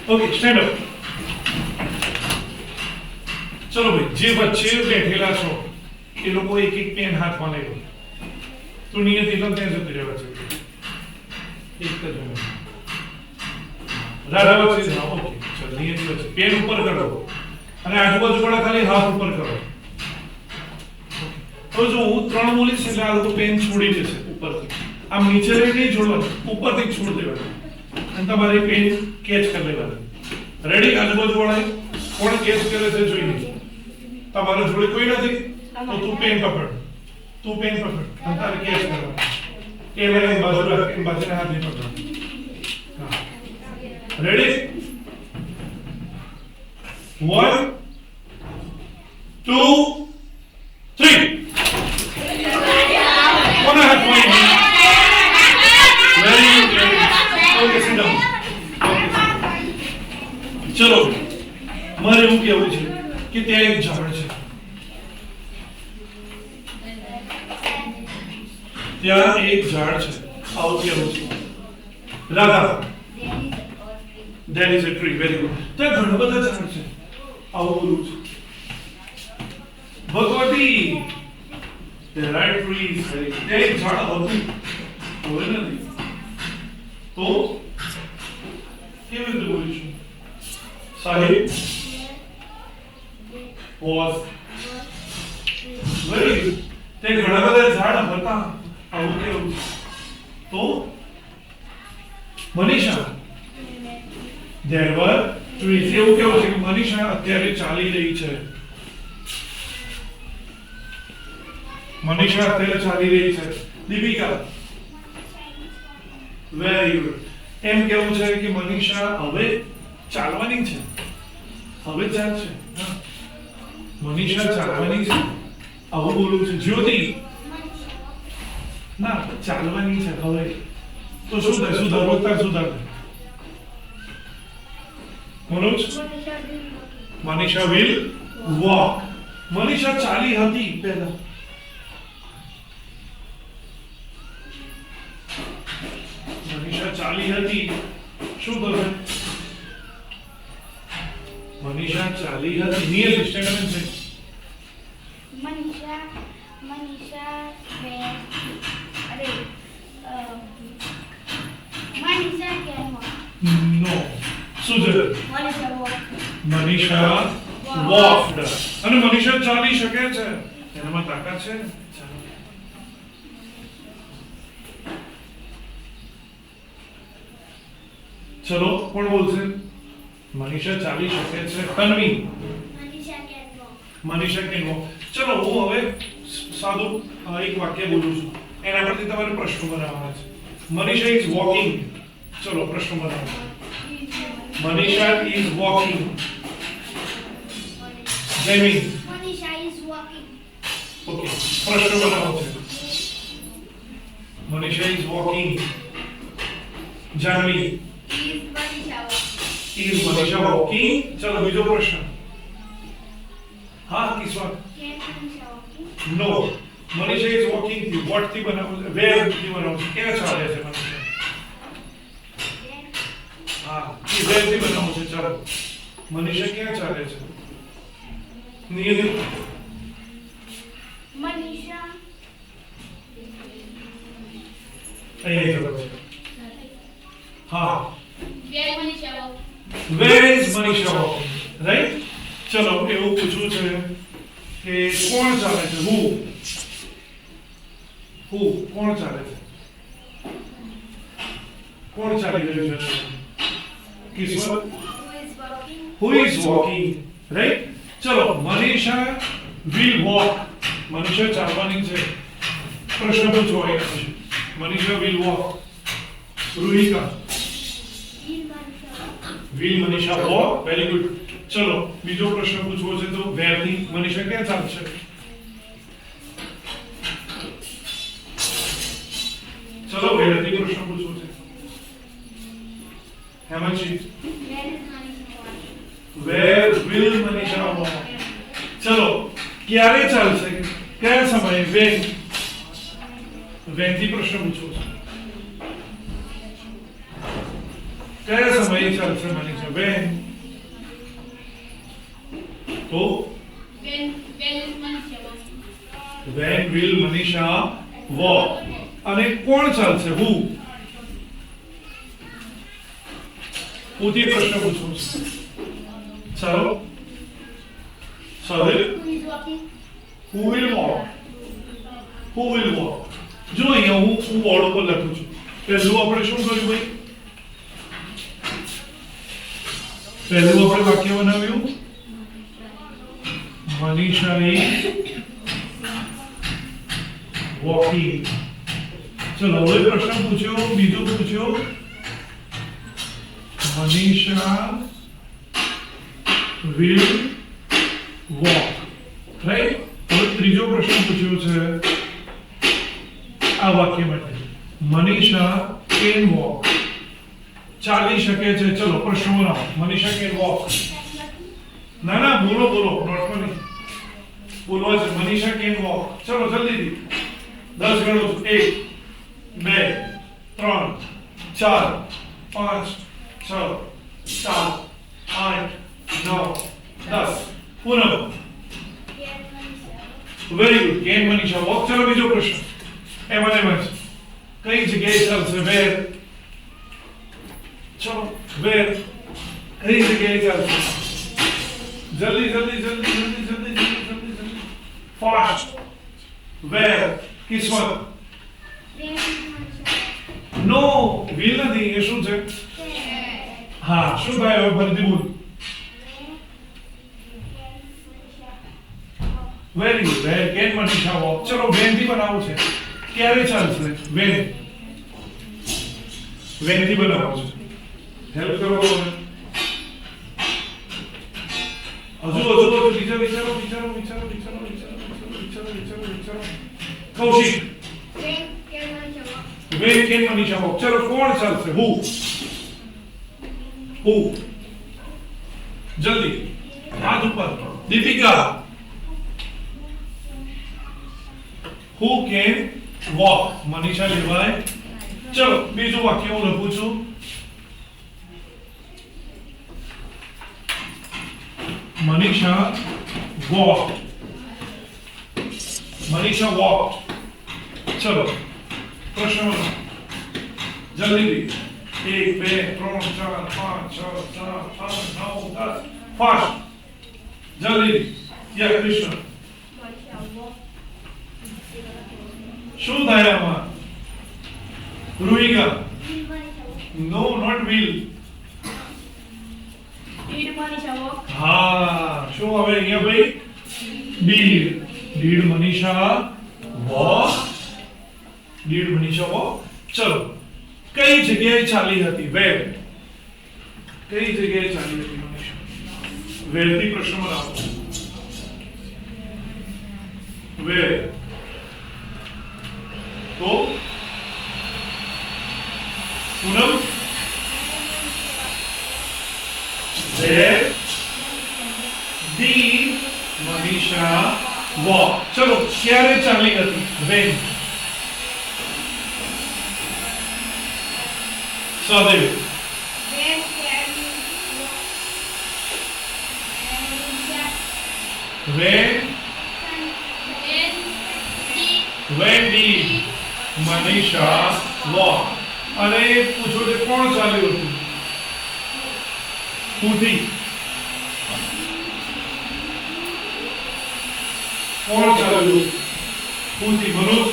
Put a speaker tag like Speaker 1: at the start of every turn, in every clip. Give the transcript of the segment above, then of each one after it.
Speaker 1: Okay stand up. ચલો ભાઈ, જે વચ્ચે બેઠેલા છો એ લોકો એક એક પેન હાથમાં લઈ લો. તું નિયત એકદમ ત્યાં જતી રહેવા છે. એક જ મિનિટ. રાધા વચ્ચે જાઓ. ઓકે ચલો, નિયત વચ્ચે પેન ઉપર કરો અને આજુબાજુ વાળા ખાલી હાથ ઉપર કરો. તો જો હું 3 બોલીશ એટલે આ લોકો પેન છોડી દેશે ઉપરથી. આમ નીચે લઈ નહીં છોડવાનું, ઉપરથી છોડ દેવાનું અને તમારે પેન કેચ કરી લેવાનું. રેડી? આજુબાજુ વાળા કોણ કેચ કરે છે જોઈ લે. તમારા જોડે કોઈ નથી તો તું પેન પકડ, તું પેન પકડ અને તારે કેચ કરવાનું. એ લઈને બાજુ રાખીને બાજુના હાથ નહીં પકડવાનું. રેડી? 1 2 3. કોના હાથમાં very good. Okay sit down. ચલો, મારે એવું કહેવું છે કે ત્યાં એક ઝાડ છે. ત્યાં એક ઝાડ છે. આવું કહેવું છે. Radha, there is a tree. very good. ત્યાં ઘણા બધા ઝાડ છે. આવું બોલું છે. Bhagwati, there are trees. very good. ત્યાં એક ઝાડ હતું, હવે નથી. તો કેવી રીતે બોલીશું? સાહેબ, pause. very good. ત્યાં ઘણા બધા ઝાડ હતા, આવું કેવું છે? તો મનીષા, there were trees. એવું કેવું છે કે મનીષા અત્યારે ચાલી રહી છે. મનીષા અત્યારે ચાલી રહી છે. Deepika, very good. એમ કેવું છે કે મનીષા હવે ચાલવાની છે. હવે ચાલશે. મનીષા ચાલવાની છે, આવું બોલવું છે. જ્યોતિ, ના, ચાલવાની છે હવે. તો શું થાય? સુધારતા સુધારતા મનોજ, મનીષા will walk. મનીષા ચાલી હતી પહેલા. મનીષા ચાલી હતી, શું થશે? મનીષા ચાલી હતી. નિયત સ્ટેટમેન્ટ છે.
Speaker 2: મનીષા કેમ?
Speaker 1: નો. શું છે?
Speaker 2: મનીષા
Speaker 1: walked. અને મનીષા ચાલી શકે છે, એનામાં તાકાત છે. ચલો, કોણ બોલશે? મનીષા ચાલી શકે છે. તન્વી, મનીષા કેમ? ચલો, હું હવે સાદું એક વાક્ય બોલું છું, એના પરથી તમારે પ્રશ્નો બનાવવાના છે. Manisha is walking. ચલો, પ્રશ્નો બનાવો. Manisha is walking. Jaimi,
Speaker 2: Manisha is walking.
Speaker 1: Okay, પ્રશ્ન બનાવો છે. Manisha is walking. Janvi,
Speaker 2: Is Manisha walking?
Speaker 1: Is Manisha walking. ચલો, બીજો પ્રશ્ન. હા, Kismat.
Speaker 2: Can Manisha walking?
Speaker 1: No. Manisha is walking થી વોટ થી બનાવો છે? વેર થી બનાવો છે? ક્યાં ચાલે છે મનીષા? હા, એ વેર થી બનાવો છે. ચાલો, મનીષા ક્યાં ચાલે છે? નિયત.
Speaker 2: Manisha
Speaker 1: અહીંયા જવાબ છે. હા,
Speaker 2: where Manisha walking?
Speaker 1: where is Manisha walking? Right? ચલો, એવું પૂછવું છે કે કોણ ચાલે છે? હુ કોણ ચાલે છે? કોણ ચાલી રહ્યું છે? કિસ્મત,
Speaker 2: Who is walking?
Speaker 1: who is walking? Right? ચલો, મનીષા will walk. મનીષા ચાલવાની છે. પ્રશ્ન પૂછો અહીંયા છે. Manisha will walk. રૂહિકા,
Speaker 2: Will Manisha walk?
Speaker 1: will Manisha walk. Very good. ચલો, બીજો પ્રશ્ન પૂછવો છે તો where થી મનીષા ક્યાં ચાલશે? ચલો, where થી પ્રશ્ન પૂછવો છે. Hemanshi,
Speaker 2: Where is Manisha walking?
Speaker 1: where will Manisha walk? ચલો, ક્યારે ચાલશે? કયા સમયે? when થી પ્રશ્ન પૂછવો છે. કયા સમયે ચાલશે મનીષા? વેન. તો
Speaker 2: when Manisha walking.
Speaker 1: When will Manisha walk. અને કોણ ચાલશે? હુ. ઉથી પ્રશ્ન પૂછું. ચાલો સાહેબ,
Speaker 2: Who is walking?
Speaker 1: who will walk? Who will walk? જો અહીંયા હું બોર્ડ ઉપર લખું છું. પહેલું આપણે શું કર્યું ભાઈ? પહેલું આપણે વાક્ય બનાવ્યું મનીષા ઇઝ વોકિંગ. ચલો હવે પ્રશ્ન પૂછ્યો, બીજો પૂછ્યો મનીષા will walk. રાઈટ. હવે ત્રીજો પ્રશ્ન પૂછ્યો છે આ વાક્ય માટે મનીષા can walk. ચાલી શકે છે. ચલો પ્રશ્ન બનાવો. Manisha can walk. ના ના બોલો બોલો, નોટમાં નહીં બોલવા છે. Manisha can walk. ચલો જલ્દીથી 10 ગણો છું. 1 2 3 4 5 6 7 8 9 10. પૂનમ.
Speaker 2: Can Manisha walk?
Speaker 1: Very good. Can Manisha walk. ચલો બીજો પ્રશ્ન એમાં જ કઈ જગ્યાએ ચાલશે? વેર. ચલો વેર કઈ જગ્યાએ ચાલશે? જલ્દી જલ્દી જલ્દી જલ્દી જલ્દી જલ્દી જલ્દી જલ્દી ફાસ્ટ. વેર. કિસ્મત.
Speaker 2: When Manisha
Speaker 1: નો વિલ નથી. એ શું છે?
Speaker 2: walks.
Speaker 1: હા શું થાય હવે ફરીથી બોલ. Very good. Where can Manisha walk. ચલો વેન થી બનાવવું છે. ક્યારે ચાલશે? વેન. વેન થી બનાવવું છે. હેલ્પ કરો મને. હજુ વિચારો વિચારો વિચારો વિચારો વિચારો વિચારો વિચારો વિચારો વિચારો. Kaushik.
Speaker 2: When can Manisha walk?
Speaker 1: When can Manisha walk. ચલો કોણ ચાલશે? હુ. હુ. જલ્દી હાથ ઉપર. Deepika. Who can walk. Manisha લેવાય. ચલો બીજું વાક્ય હું લખું છું. મનીષા વોક. મનીષા વોક. ચલો પ્રશ્ન જલ્દી 1 2 3 4 5 6 7 8 9 10. ફાસ્ટ. જલ્દી. યા કૃષ્ણ.
Speaker 2: Manisha walk.
Speaker 1: શું થાય આમાં? Ruhika.
Speaker 2: Will Manisha walk?
Speaker 1: No not will.
Speaker 2: Did Manisha walk?
Speaker 1: હા શું હવે અહીંયા ભાઈ? Did. Did Manisha walk. Did Manisha walk. ચલો કઈ જગ્યાએ ચાલી હતી? વેર. કઈ જગ્યાએ ચાલી હતી મનીષા? વેર થી પ્રશ્ન બનાવો. વેર. તો Poonam. Where did Manisha walk. ચલો ક્યારે ચાલી હતી? When. Sahdev.
Speaker 2: When can walk?
Speaker 1: When
Speaker 2: When
Speaker 1: did Manisha walk. અને પૂછો કે કોણ ચાલ્યું હતું? પૂથી. કોણ ચાલ્યું? પૂથી. મનોજ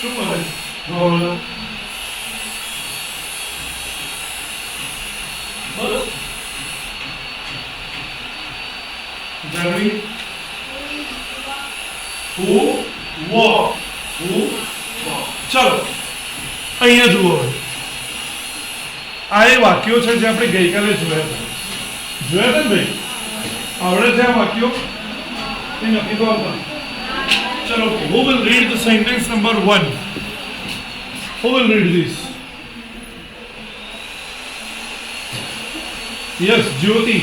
Speaker 1: શું કરે? બોલો. બોલો. Janvi. Who walk. Who walk. ચલો અહીંયા જુઓ. આ એ વાક્યો છે જે આપણે ગઈકાલે જોયા હતા. જોયા હતા ને ભાઈ? આવડે છે આ વાક્યો? એ નથી તો આવતા. ચલો who will read the sentence number 1? Who will read this? Yes, Jyoti.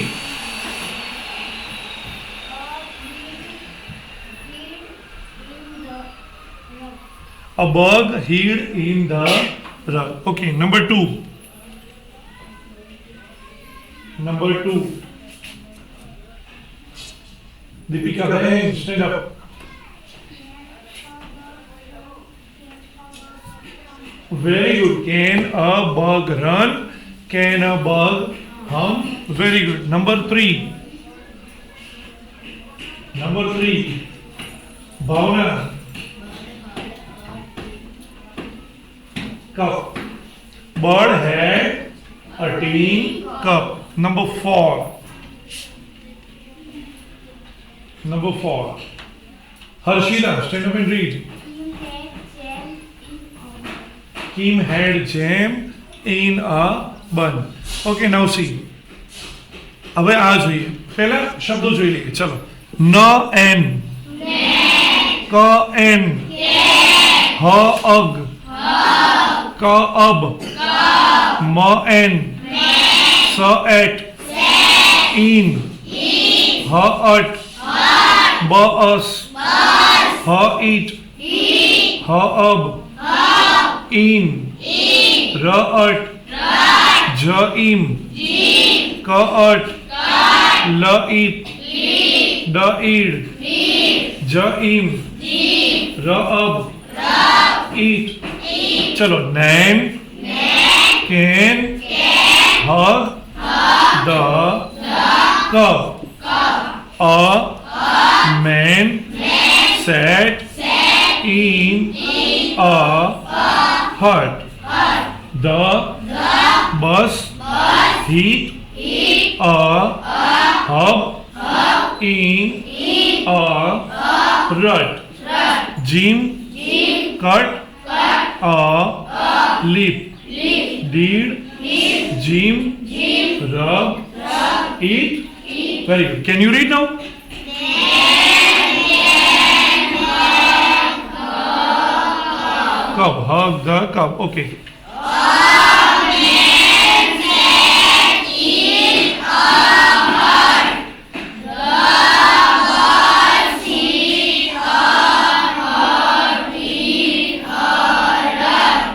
Speaker 1: A bug hid in the rug. Okay, number 2. Number 2. Deepika Bhai, stand up. Very good. Can a bug run? Can a bug hum? Very good. Number 3. Number 3. Bhavna. Cup. Bird had a tin cup. Number 4. Number 4. Harshita, stand up and read.
Speaker 2: Kim had jam in
Speaker 1: Kim had jam in
Speaker 2: a bun.
Speaker 1: a bun. Okay, now see. હવે આ જોઈએ. પહેલા શબ્દો જોઈ લઈએ. ચલો. ન N, ક એન, હ અગ, ક અબ, મ એન, સ એટ, ઈન, હ અટ, બ અસ, હ ઈટ, હ અબ, ઈન, ર અટ, જ ઈમ, ક અટ, લ ઈટ, ડ ઈડ, જ ઈમ, ર અબ, ઈટ. ચલો. Nan, can, hug, the, cup, a, man, sat, in, a, hut, the, bus, hit, a, hub, in, a, rut, Jim, cut, a, lip, did, Jim, rub, it. Very good. Can you read now? Cup, hug the cup. Okay.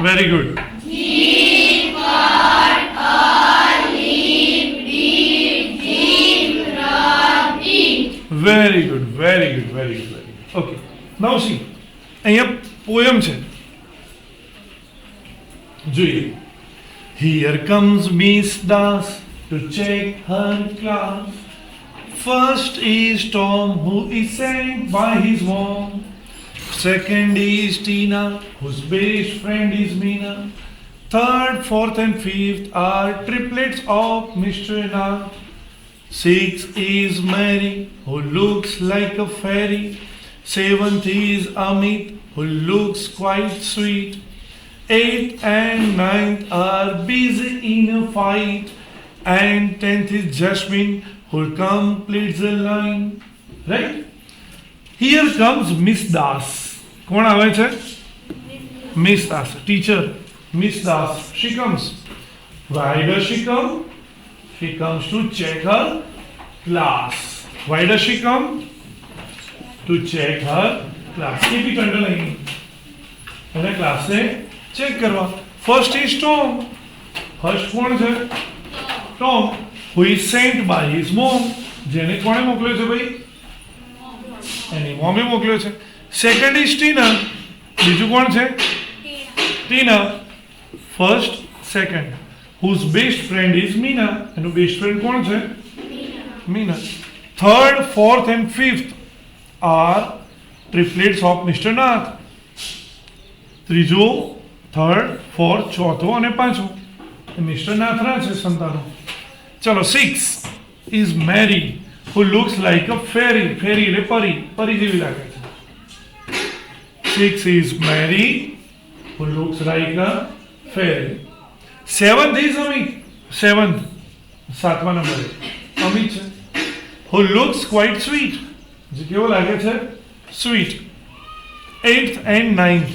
Speaker 1: Very good. Very good, very good, very good, very good. Okay. Now see. અહીંયા poem છે. જોઈએ. Here comes Miss Das to check her class. First is Tom, who is sent by his mom. Second is Tina, whose best friend is Meena. Third, fourth, and fifth are triplets of Mr. Nath. Sixth is Mary, who looks like a fairy. Seventh is Amit, who looks quite sweet. Eighth and ninth are busy in a fight. And 10th is Jasmine, who completes the line. Right? Here comes Miss Das. કોણ આવે છે? Miss Das. Teacher, Miss Das. She comes. Why does she come? She comes to check her class. Why does she come? To check her class. Keep it underlining. એને ક્લાસે check કરવા. First is Tom. First કોણ છે? Tom. Who is sent by his mom. જેને કોણે મોકલ્યો છે ભાઈ? એની mummy મોકલ્યો છે. Second is Tina. બીજું કોણ છે? Tina. First, second. Whose best friend is Meena. એનું best friend કોણ છે? Meena. Third, fourth and fifth are triplets of Mr. Nath. ત્રીજો, third, fourth, ચોથો અને પાંચમો મિસ્ટર નાથના છે સંતાનો. ચલો. 6 is Mary, who looks like a fairy. ફેરી એટલે પરી, પરી જેવી લાગે છે. 6 is Mary, who looks like a fairy. 7th is Amit. 7th, સાતમા નંબરે અમિત છે. Who looks quite sweet. જે કેવો લાગે છે? Sweet. 8th and 9th,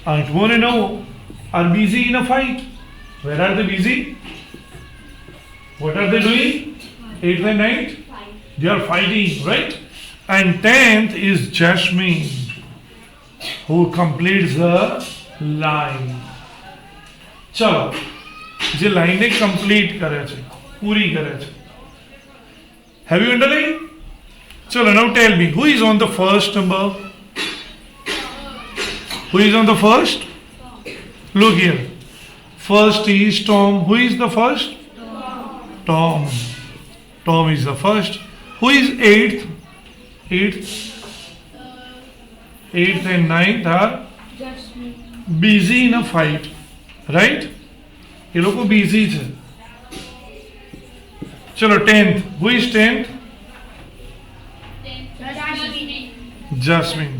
Speaker 1: આઠમો અને નવમો are busy in a fight. Where are they busy? What are they doing? 8th and 9th? They are fighting, right? And 10th is Jasmine, who completes the line. ચલો. જે લાઈનને complete કરે છે
Speaker 2: પૂરી કરે છે. Have you underlined? ચલો now tell me who is on the first number? Who is on the first? Look here. First is Tom. Who is the first? Tom. Tom is the first. Who is eighth? Eighth and ninth are busy in a fight. Right? ये लोग को busy છે. चलो 10th. Who is 10th? Jasmine.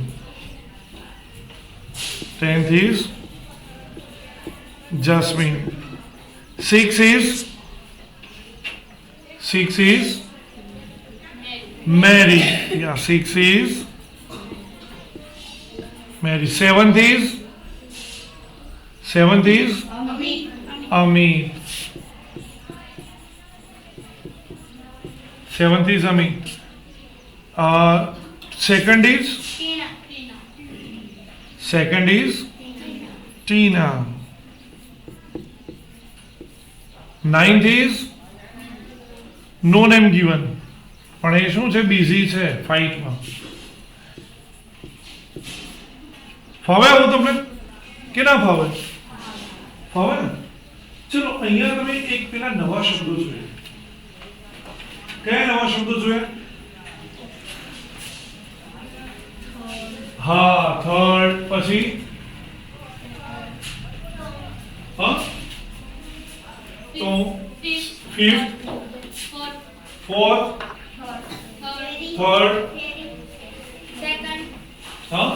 Speaker 2: 10th is Jasmine. 6 is Mary. Yeah, 6 is Mary. 7th is Amit. 7th is Amit. Second is Tina. 9th is no name given. પણ એ શું છે busy છે ફાઇટમાં. ફાવે આવું તમને કે ના ફાવે? ફાવે ને? ચલો અહીંયા તમે એક પેલા નવા શબ્દો જોયા. કયા નવા શબ્દો જોયા? હા, થર્ડ, પછી હા તો ફિફ્થ, ફોર્થ, થર્ડ, હા